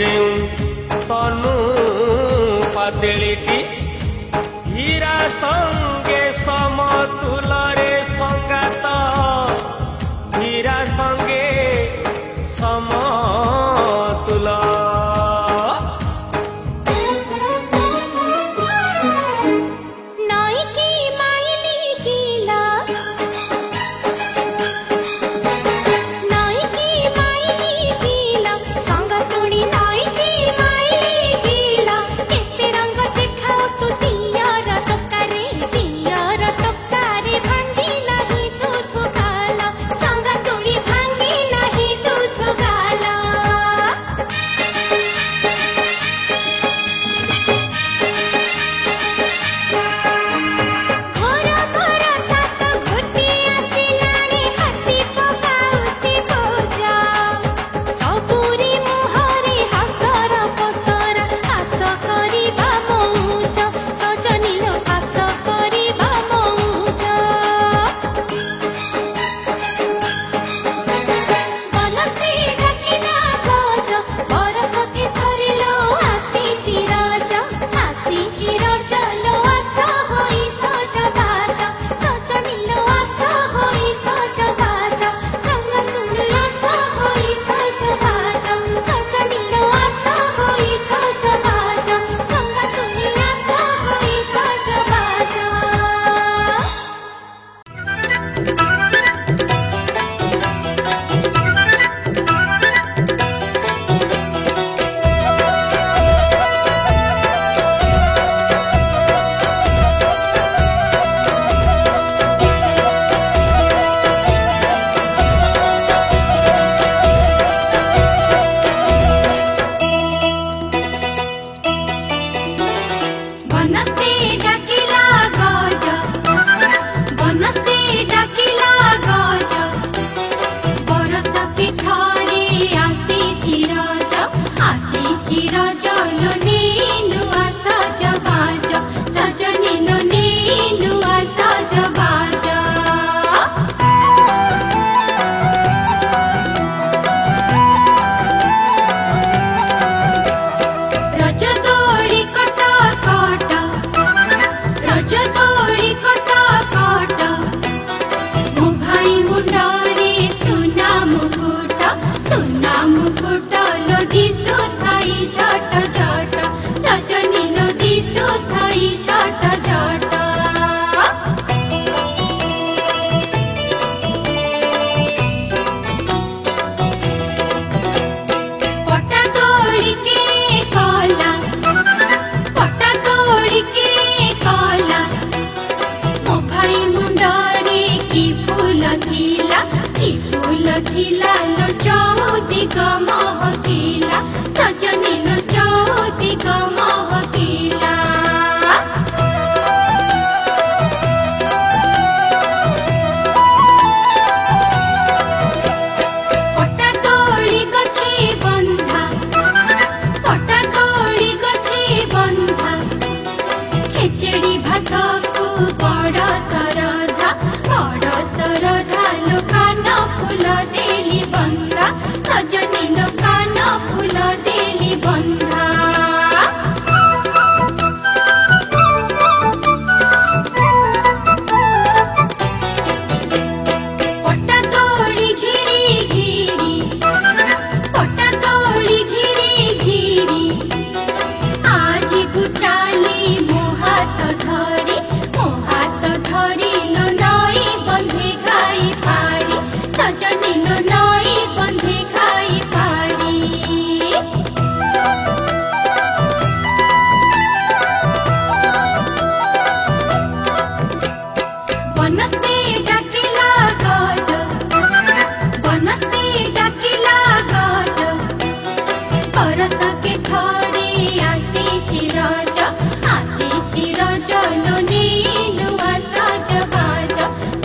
ଯେଉଁ ତନୁ ପାତଳିଟି ହୀରା ସଙ୍ଗେ ସମତୁଲରେ ସଙ୍ଗାତ ହୀରା ସଙ୍ଗେ ସମତୁଲ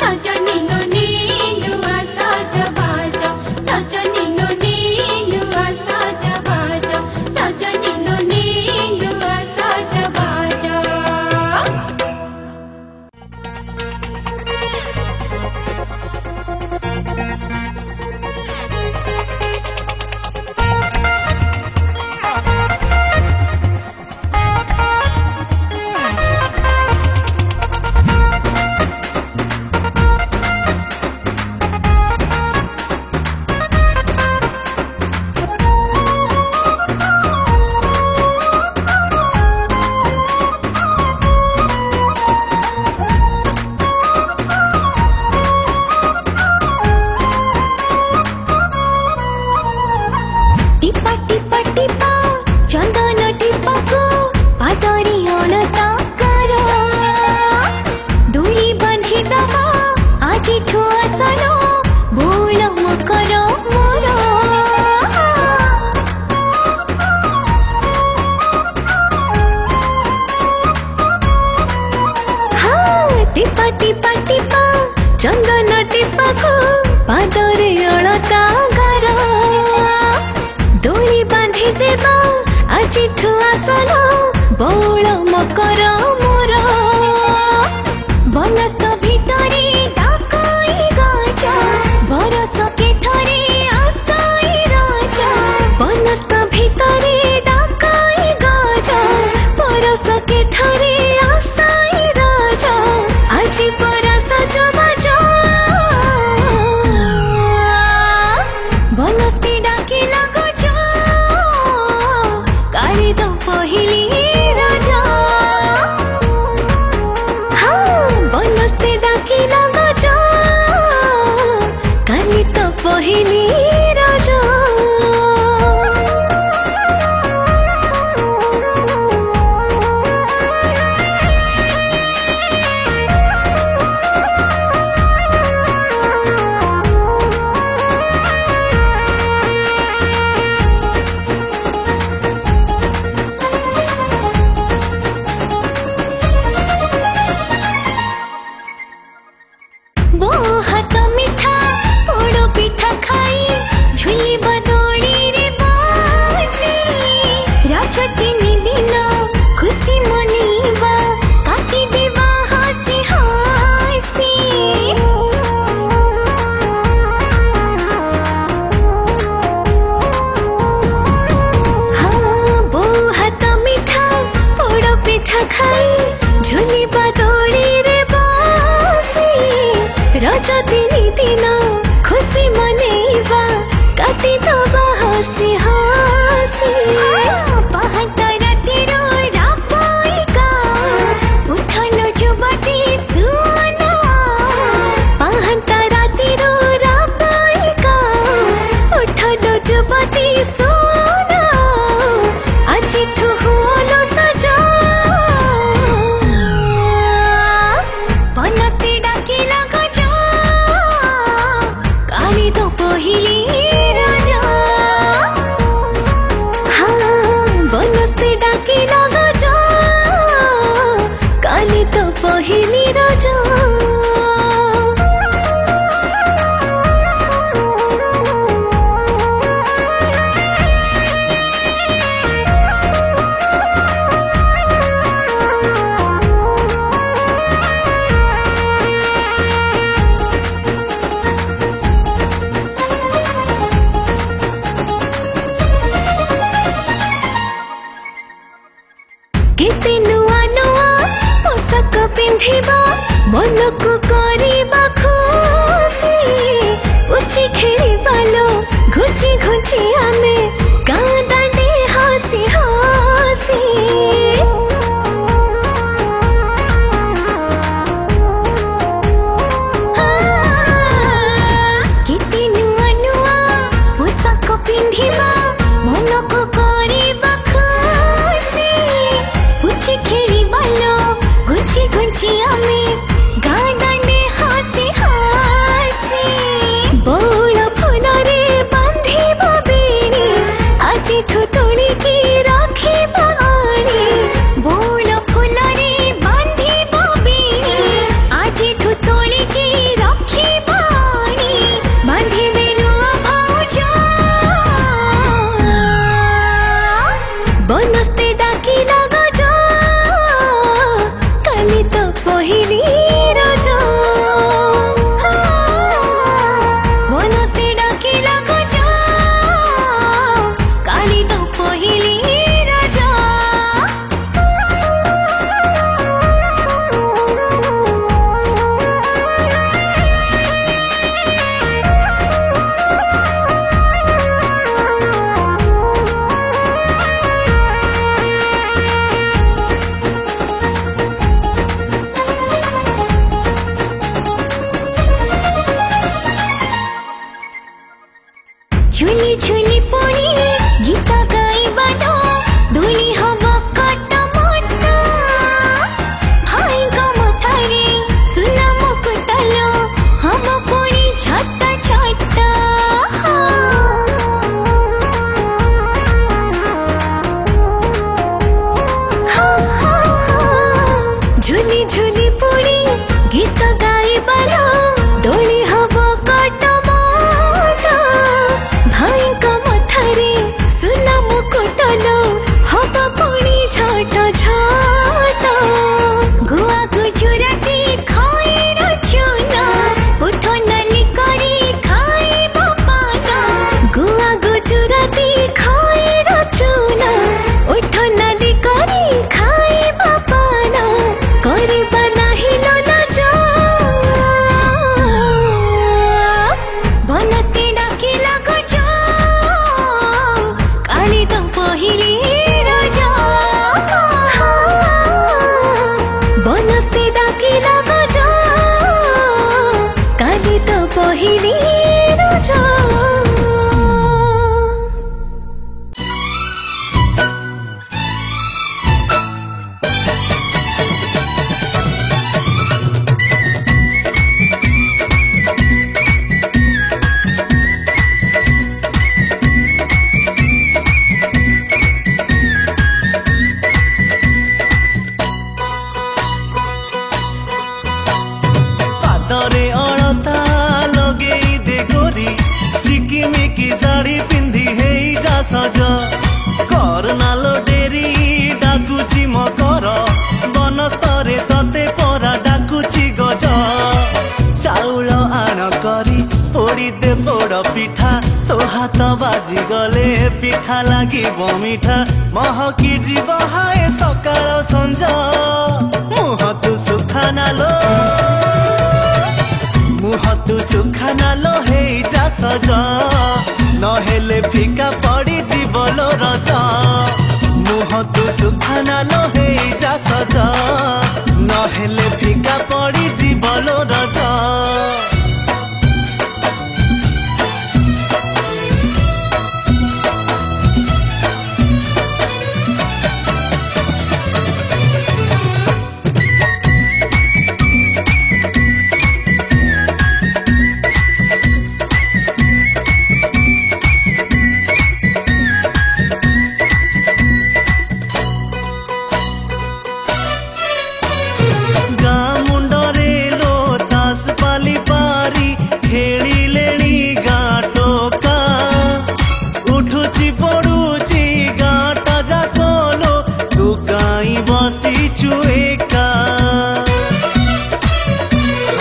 सजनी नो नी नुआ सज बाज आजिठु आसलो बौल मकर मोर बनस्थ भितरे डाकाई गजा बरस के थरे आसाई राजा बनस्थ भितरे डाकाई गजा बरस के थरे आसाई राजा आज परा सजबाज बनस्ती डाके लगज काली तो पहिली राजा हाँ बनस्ती डाके लगज काली तो पहिली राजा वो हाथ मिठा पोड़ पिठा खाई झुली बदोड़ी रे बासी राजा तीन दिन खुशी मनीबा काटी देवा हसी हसी हाँ वो हाथ मिठा पोड़ पिठा खाई झुली बदोड़ी रे बासी राजा तीन दिन खुशी मनेबा काटी दबा हसी हसी पहता रातिरो रापाइका उठलो जुबती सुना पहता रातिरो रापाइका उठलो जुबती सुना आज ठुलो सजा बनस्ती डाके लगज काली तो पहिली राजा हाँ बनस्ती डाके लगज काली तो पहिली राजा केते नुआ नुआ पोशाक पिंधिबा मन को करिबा खुशी पुची खेलिबा लो घुची घुची आमे गाँ दांडे हसी हसी केते नुआ नुआ पोशाक पिंधिबा मन को करिबा खुशी पुची खेलिबा लो घुची घुची आमे गाँ दांडे हसी हसी बौल फूल रे बांधिबा बेणी आजिठु तोलिकी रखिबा आणी बौल फूल रे बांधिबा बेणी आजिठु तोलिकी रखिबा आणी बांधिबे नुआ भाउज बनस्ती डाकी लगज काली तो पहिली राजा बनस्ती डाके लगज काली तो पहिली राजा झुली झुली पड़ी गीत गाइबा डोली हब कट मट भाई मथारे सुना मुकुटलो हम पड़ी झट झट झुली झुली पड़ी गीत गाइबा डोली हब कट मट भाई मथारे सुना पिठा तो हाथ बाजी गले पिठा लागिब मिठा महकी जीव हाय सकाळ संज मुह तू सुखाना लो मुह तू सुखाना लो हे जा सज नहेले फिका पड़ी जीवलो रज मुह तू सुखाना लो हे जा सज नहेले फिका पड़ी जीवलो रज पाली पारी खेली लेनी गाटोका उठुची पड़ुची गाटा जाकलो तू काई बसीचु एका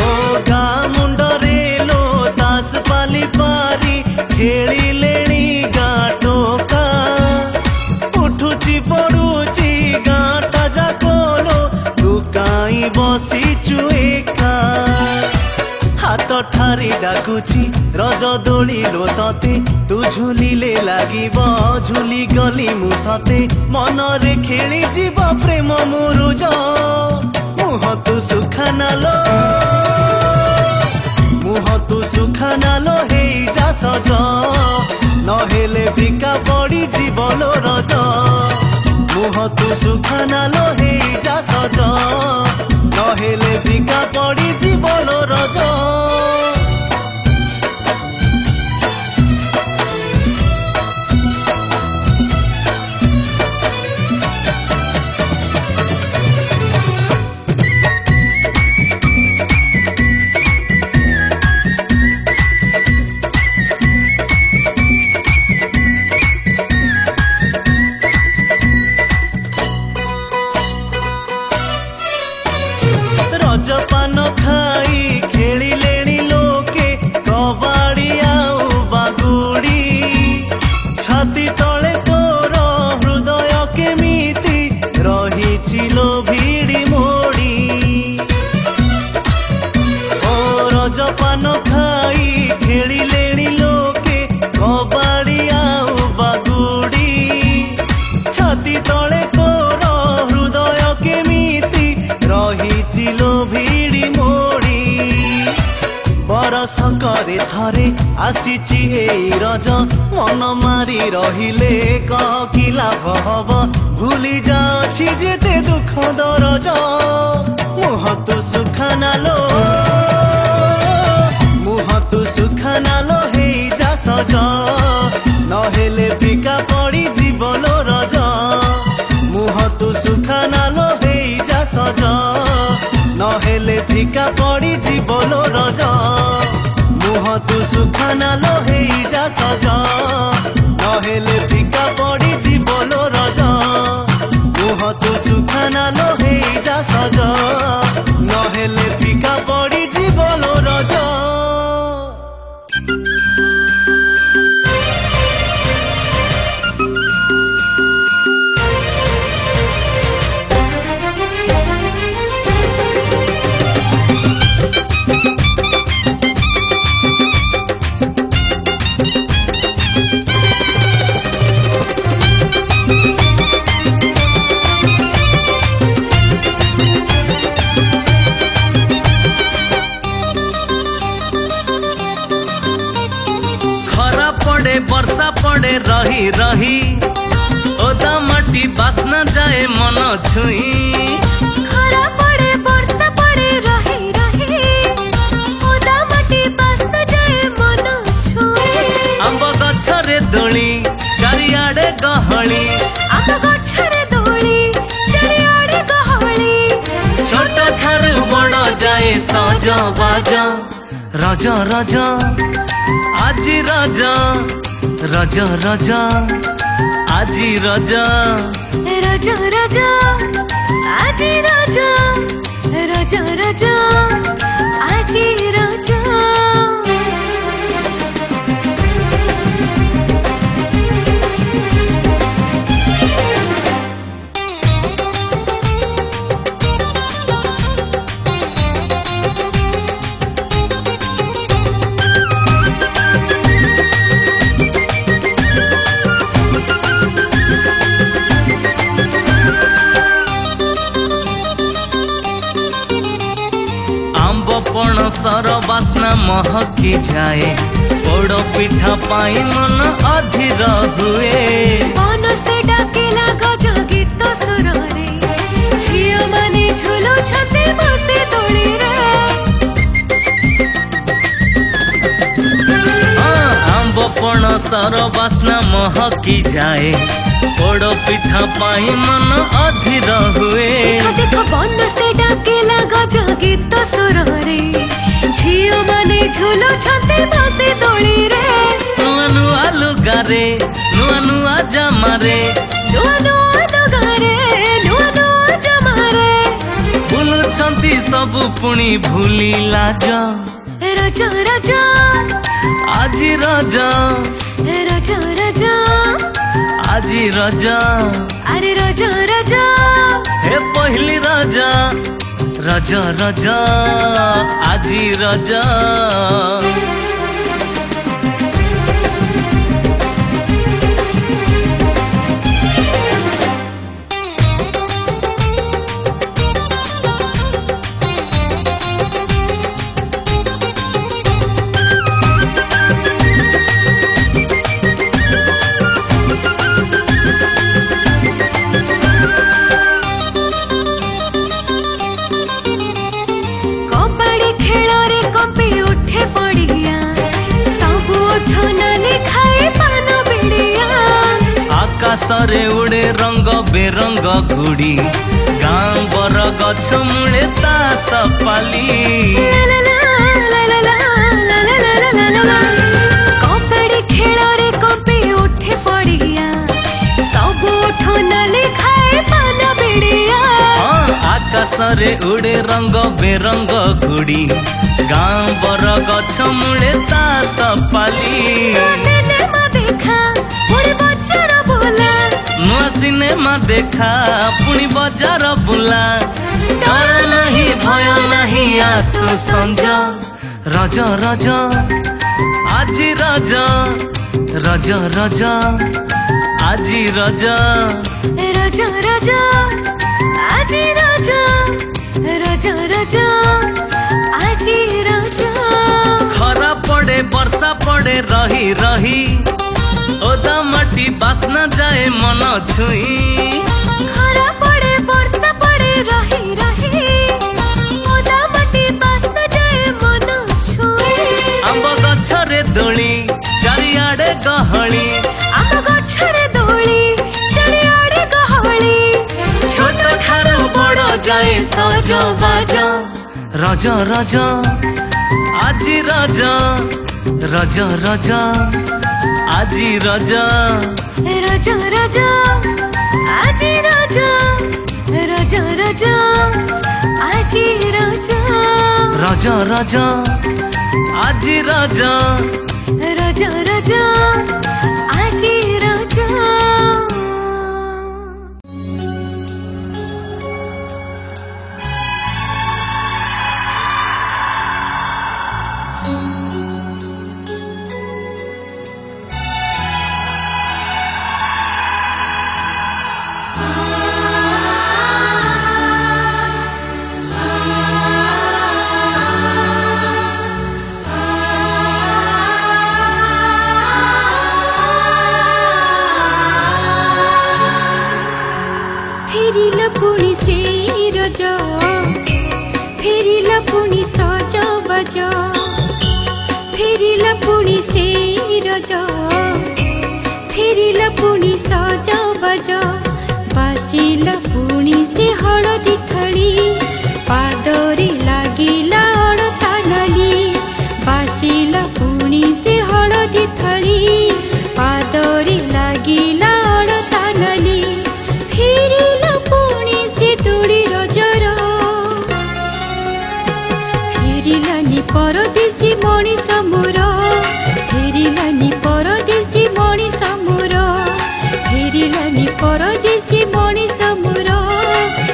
ओ गा मुंडरे लो तास पाली पारी खेली लेनी गाटोका उठुची पड़ुची गाटा जाकलो तू काई बसीचु एका हाथ ठारी डाकुची रज दोली लो तते तू झुलिले लागिब झुली गली मु सते मनरे खेली जीव प्रेम मुरुज मुह तू सुखाना लो मुह तू सुखाना लो हे जा सज नहेले फिका पड़ी जीवलो रज मुह तू सुखाना लो हे जा सज नहेले फिका पड़ी जीवलो रज रजपान खाई खेली लेनी लोके कबाड़ी आउ बागुड़ी छाती तले तोर हृदय केमिति रहिछिलो भिड़ी मोड़ी ओ रजपान खाई खेली लेनी लोके कबाड़ी आउ बागुड़ी छाती तले तोर हृदय केमिति रहिछिलो भिड़ी मोड़ी बरस करे थरे आसीची एई रज मन मारी रहिले कि लाभ हब भूली जाछि जेते दुख दरज मुह तू सुखाना लो मुह तू सुखाना लो हे जा सज नहेले फिका पड़ी जीवलो रज मुह तू सुखाना लो हे जा सज नहेले फिका पड़ी जीवलो रज मुह तू सुखाना लो हे जा सज नहेले फिका पड़ी जीवलो रज मुह तू सुखाना लो हे जा सज नहेले फिका पड़ी जीवलो रज वर्षा पड़े रही रही ओदा माटी बासना जाए मन छुई खरा पड़े वर्षा पड़े रही रही ओदा माटी बासना जाए मन छुई आंब गछरे दोली चारिआडे गहली आंब गछरे दोली चारिआडे गहली छोट ठारू बड़ जाए सज बाज रज रज আজি रज रज रज আজি रज रज रज আজি रज रज रज আজি रज महकी जाए पोड़ पिठा पाई मन अधीर हुए मनस्ते डाकिला गज गीत सुररे झियो माने झुलु छते बसे तोली रे आंब पणसर बास्ना महकी जाए पोड़ पिठा पाई मन अधीर हुए देख बनस्ते डाकिला गज गीत सुररे झियो माने झुलु छते बसे तोली रे नुआ नुआ लुगारे नुआ नुआ जमारे नुआ नुआ लुगारे नुआ नुआ जमारे बुलुछंती सब पुणी भूली लाज रज रज आजी रज रज रज आजी रज अरे रज रज हे पहली रज रज रज आजी रज कबड्डी खेଳରେ कपि उठे पड़िया सब उठ नाली खाए पान बिड़िया आकाश रे उड़े रंग बेरंग घुड़ी गाँ बर गछ मूले तास पाली ला ला ला ला ला ला ला ला ला ला ला कबड्डी खेଳରେ कपि उठे पड़िया सब उठ नाली खाए पान बिड़िया आकाश रे उड़े रंग बेरंग घुड़ी गाँ बर गछ मूले तास पाली सिनेमा देखा पुरी बच्चार बोला नुआ सिनेमा देखा पुणी बजार बुला डर नहीं भय नहीं आसु संज रज रज आजी रज रज रज आजी रज रज रज आजी रज रज रज आजी रज खरा पड़े वर्षा पड़े रही रही ओदा माटी बास्ना जाए मन छुई खरा पड़े वर्षा पड़े रही रही ओदा माटी बास्ना जाए मन छुई आंब गछरे दोली चारिआडे गहली आम गछरे दोली चारिआडे गहली छोट ठारू बड़ जाए सज बाज रज रज आजी रज रज रज आजी रज रज रज आजी रज रज रज आजी रज रज रज आजी रज रज रज आजी रज फेरिला पुणी से रज फेरिला पुणी सज बज फेरिला पुणी से रज फेरिला पुणी सज बज बासिला पुणी से हळदी थळी पादरी लागिला अडता नली बासिला पुणी से हळदी थळी पादरी लागिला अडता नली फेरिला पुणी से तुड़ी रजर फेरिलानी परदेशी मणिष मोर फेरिलानी परदेशी मणिष मोर फेरिलानी परदेशी मणिष मोर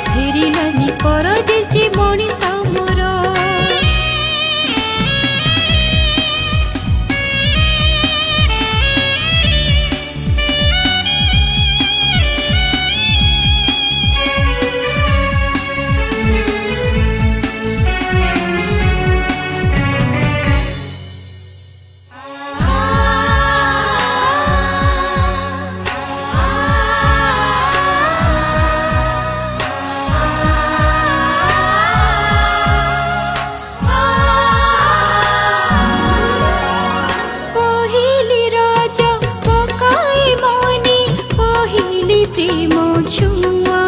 फेरिलानी परदेशी मणिष मोर प्रेम छुआ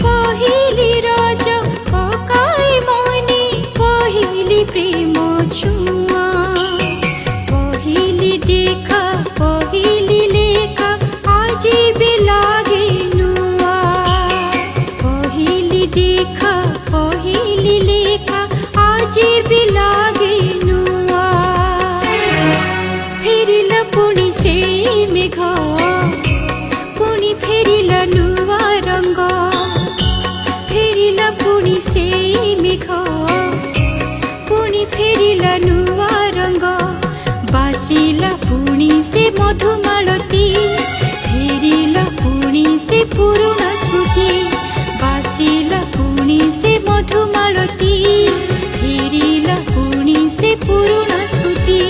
पहिली रज पकाए मने पहिली प्रेम छुआ पहिली देखा पहिली लेखा आज भी लागे नुआ पहिली देखा पहिली लेखा आज भी लागे नुआ फेरिला पुणी से मेघ पुणी फेरिला नुआ रंग फेरिला पुणी से मेघ पुणी फेरिला नुआ रंग बासिला पुणी से मधुमालती फेरिला पुणी से पुरुणा स्मृति बासिला पुणी से मधुमालती फेरिला पुणी से पुरुणा स्मृति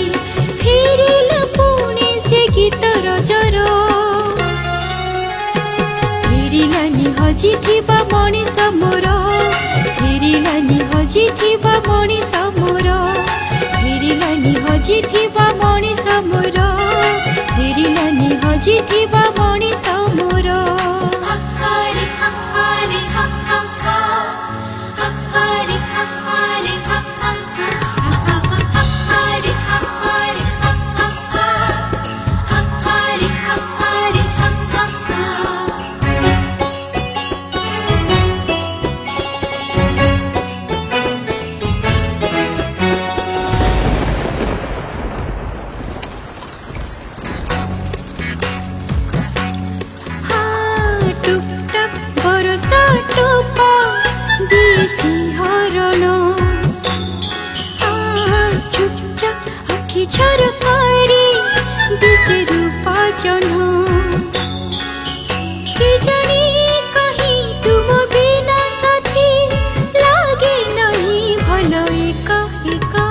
फेरिला पुणी से गीत रजर फेरिलानी हजिथिबा मनिष मोर फेरिलानी हजिथिबा मनिष मोर फेरिलानी हजिथिबा मनिष मोर फेरिलानी हजिथिबा मनिष मोर हक्कारे हक्कारे हक्का हक्कारे हक्कारे हक्का हक्कारे हक्कारे हक्का हक्कारे हक्कारे हक्का झरकारी दिसे रूपा जन के जानी कहीं तुम बिना साथी लागे नहीं भलो एका एका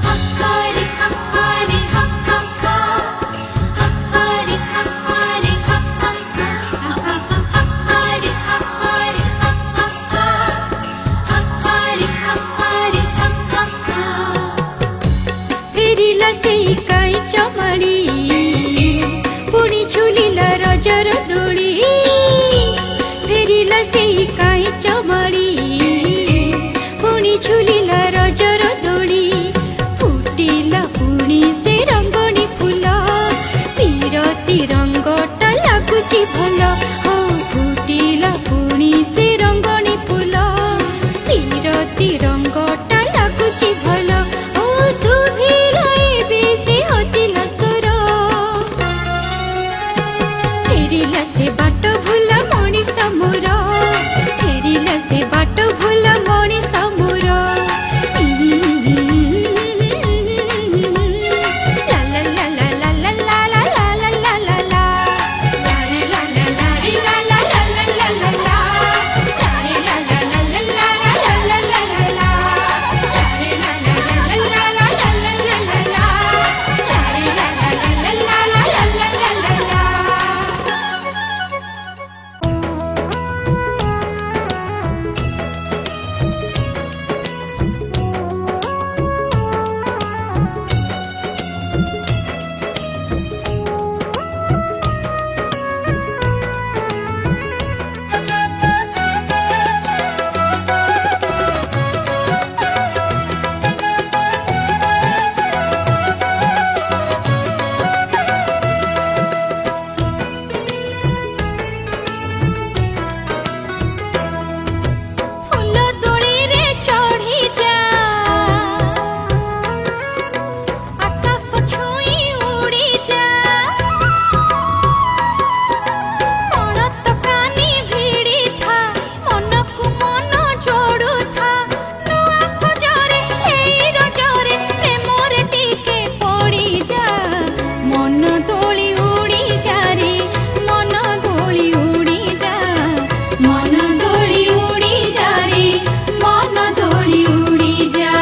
हक्कारे हक्कारे हक्का हक्कारे हक्कारे हक्का हक्कारे हक्कारे हक्का हक्कारे हक्कारे हक्का फेरिला से काई चमड़ी पुणी झुलिला रजर दोली फेरिला से काई चमड़ी पुणी झुलिला रजर दोली फुटिला पुणी से रंगणी फूल पीरती रंगटा लागुची भल हो फुटिला पुणी से रंगणी फूल पीरती रंगटा लागुची भल ओ सुभिला बेसे हजिला स्वर फेरिला से बाट भूला मनिष मोर फेरिला से बाट भूला मनिष मोर ला ला ला ला ला ला ला ला ला ला ला ला ला रे ला ला ला रे ला ला ला ला ला ला ला रे ला ला ला ला ला ला ला ला ला ला रे ला ला ला ला ला ला ला ला ला ला रे ला ला ला ला ला ला ला ला ला फूल दोली रे चढ़ी जा आकाश छुई उड़ी जा मन तो कानी भिड़ी था मन को मन जोड़ू था नुआ सजरे एई रजरे प्रेम रे टिके पड़ी जा मन दोली उड़ी जा रे मन दोली उड़ी जा मन दोली उड़ी जा रे मन दोली उड़ी जा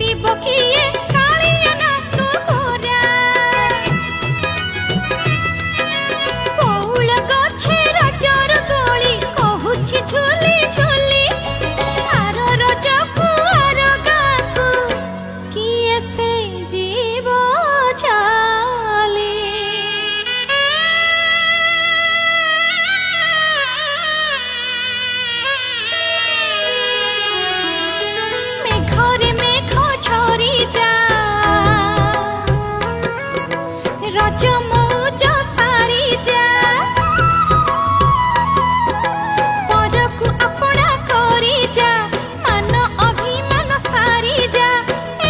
बुझिबो किए कालिया ना तो गोरा कौल गछे रजर दोली कहुछि झुली झुली आर रजकु आर गाकु किए से जीव चाली मेघरे मेघ झरी जा रज मौज सारी जा परकु अपना करी जा मान अभिमान सारी जा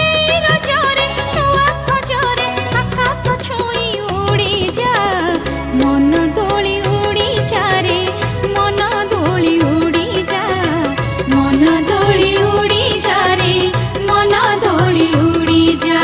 एई रजरे नुआ सजरे आकाश छुई उड़ी जा मन दोली उड़ी जा रे मन दोली उड़ी जा मन दोली उड़ी जा रे मन दोली उड़ी जा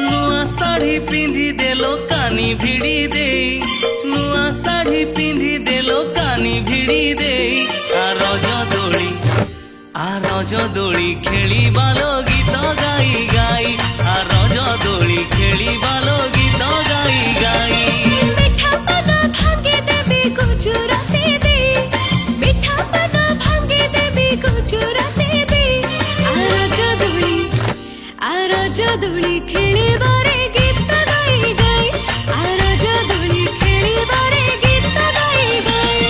नुआ साड़ी पिंधि देलो कानी भिड़ी दे नुआ साड़ी पिंधि देलो कानी भिड़ी दे आ रज दोली खेली बालो गीत गाई गाई आ रज दोली खेली बालो गीत गाई गाई मिठा पाना भांगे देबी गुजराती दे मिठा पाना भांगे देबी गुजराती दे आरज दोली खेली बारे गीत गाई गाई आरज दोली खेली बारे गीत गाई गाई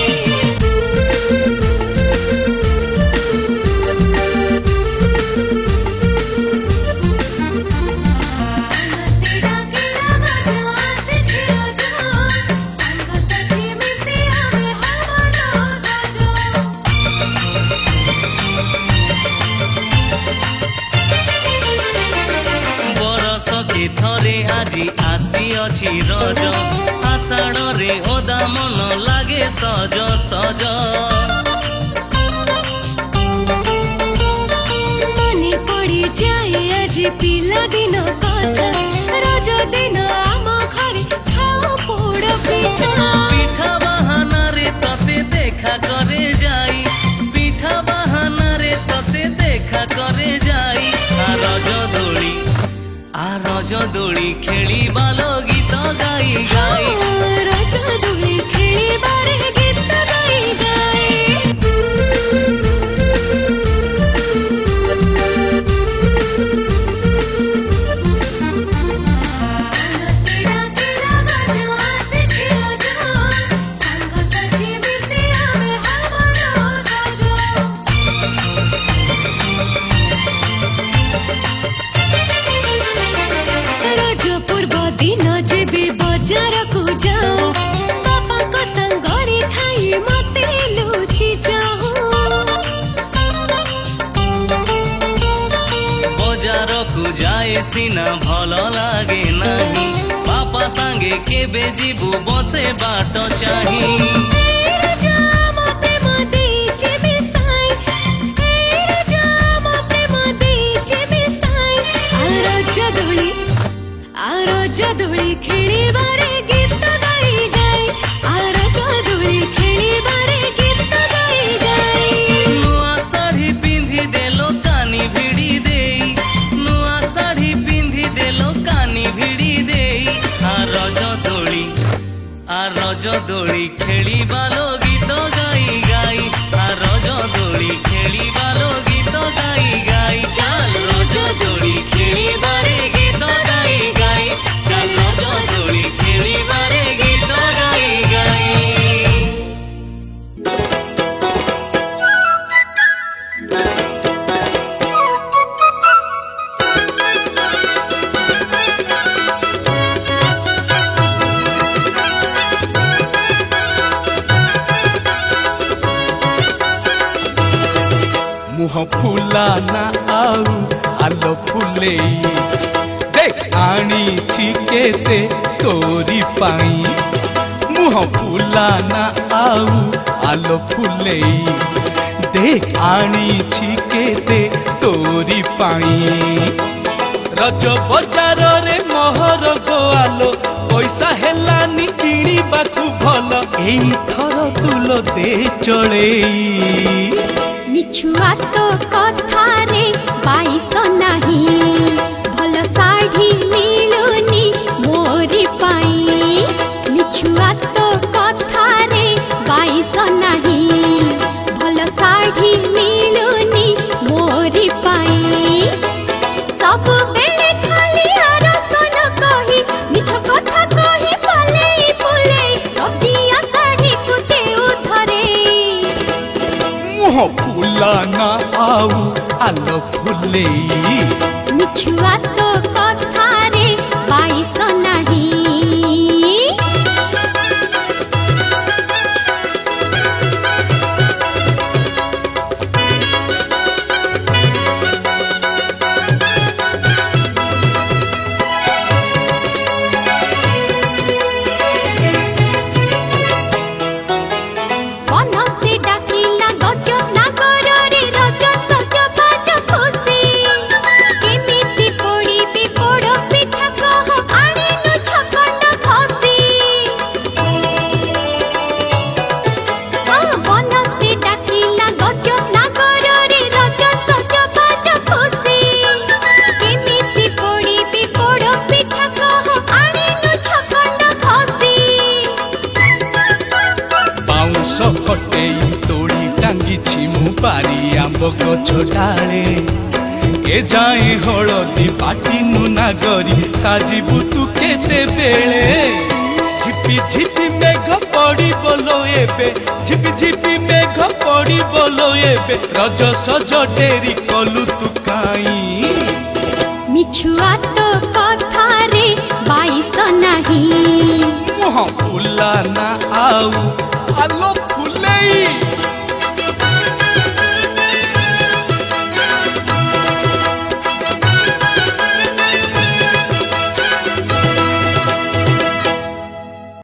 बरस के थरे आजी आसी अछि रज आषाढ़ रे ओदा मन लागे सज सज मने पड़ी जाए आज पिला दिन कथा रज दिन आम घरे खाओ पोड़ पिठा पिठा बहाना रे तते देखा करे जाई पिठा बहाना रे तते देखा करे जाई आ रज दोली खेली बालो गीत गाई गाई रज दोली खेली बारे गीत गाई गाई रज पूर्व दिन जेबे बजार को जाओ बापा को संगरे थाई मते लुचि जाओ बजार को जाए सिना भल लागे नाही बापा संगे केबे जीबू बसे बाट चाही रज दोली खेली बारे गीत गाई गाई रज दोली खेली बारे गीत गाई गाई नुआ साड़ी पिंधि देलो कानी भिड़ी देई नुआ साड़ी पिंधि देलो कानी भिड़ी देई आ रज दोली खेली बालो गीत गाई गाई आ रज दोली खेली बालो गीत गाई गाई चाल रज दोली खेली बारे गीत गाई गाई चाल रज दोली खेली बारे गीत गाई गाई मुह फुला ना आउ आलो फुलेई देख आनी केते तोरी पाई मुह फुला ना आउ आलो फुलेई देख आनी केते तोरी पाई रज बजार रे मोहर गोआलो पैसा हेलानी किणीबाकू भल एई थर तुलो दे चढ़ेई मिछुआ तो कथा रे बाईस नाही भल साड़ी मिलुनी मोरी पाई मिछुआ तो कथा रे बाईस नाही भल साड़ी मिलुनी मोरी पाई सब बेले खाली आरसन कही मिछ कथा कही पले पुले रतिया साड़ी को देउ धरे मुह फुला ना आउ आलो फुलेई मिछुआ तो कथा रे बाईस नाही कटेई तोड़ी टांगी छिमु पारी आंब गछ डाले ए जाए हलदी पाटी नुना गरी साजिबु तू केते बेले झिपी झिपी मेघ पड़ी बोलो एबे झिपी झिपी मेघ पड़ी बोलो एबे रज सज डेरी कलु तू काई मिछुआ तो कथा रे बाईस नाही मुह फुला ना आउ आलो